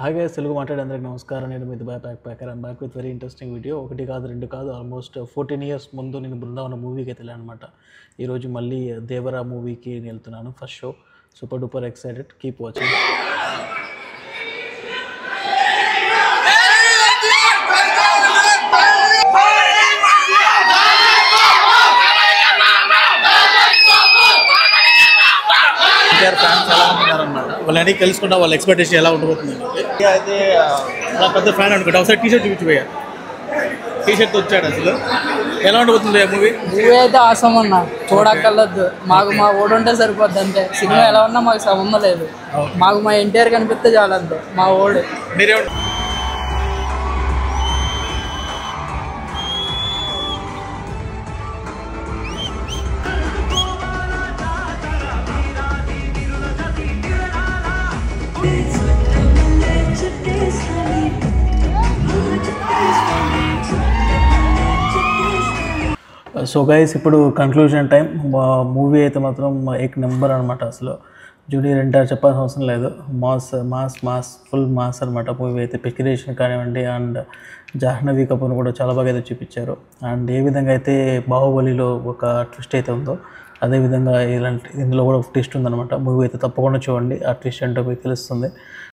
Hi guys, Telugu మాట్లాడేందరికి నమస్కారం. నేను మీ Dubai backpacker. I'm back with very interesting video. ఒకటి కాదు రెండు కాదు, ఆల్మోస్ట్ 14 years ముందు నేను బృందావనం మూవీకి అయితే వెళ్ళాను అనమాట. ఈరోజు మళ్ళీ దేవరా మూవీకి నేను వెళ్తున్నాను. First show. Super duper excited. Keep watching. Fans ఎలా ఉంటున్నారన్నమాట, వాళ్ళని తెలుసుకుంటా వాళ్ళ ఎక్స్పెక్టేషన్ ఎలా ఉండబోతుంది. అయితే అలా పెద్ద ఫ్యాన్ అనుకుంటా. ఒకసారి టీషర్ట్ చూపించిపోయా. టీషర్ట్ వచ్చాడు. అసలు ఎలా ఉండబోతుంది మూవీ? మూవీ అయితే ఆసం అన్న, చూడక్కర్లేదు. మాకు మా ఓడు ఉంటే సరిపోద్ది అంతే. సినిమా ఎలా ఉన్నా మాకు సంబంధం లేదు. మాకు మా ఎన్టీఆర్ కనిపిస్తే చాలు అంతే. మా ఓడు. మీరే సో గైస్, ఇప్పుడు కంక్లూజన్ టైం. మూవీ అయితే మాత్రం ఏక్ నెంబర్ అనమాట. అసలు జూనియర్ ఎన్టీఆర్ చెప్పాల్సిన అవసరం లేదు. Mass mass mass full mass అనమాట. మూవీ అయితే పిక్యులేషన్ కానివ్వండి, అండ్ జాహ్నవి కపూర్ని కూడా చాలా బాగా అయితే చూపించారు. అండ్ ఏ విధంగా అయితే బాహుబలిలో ఒక ట్విస్ట్ అయితే ఉందో, అదేవిధంగా ఇందులో కూడా ఒక ట్విస్ట్ ఉందన్నమాట. మూవీ అయితే తప్పకుండా చూడండి. ఆ ట్విస్ట్ ఏంటో మీకు తెలుస్తుంది.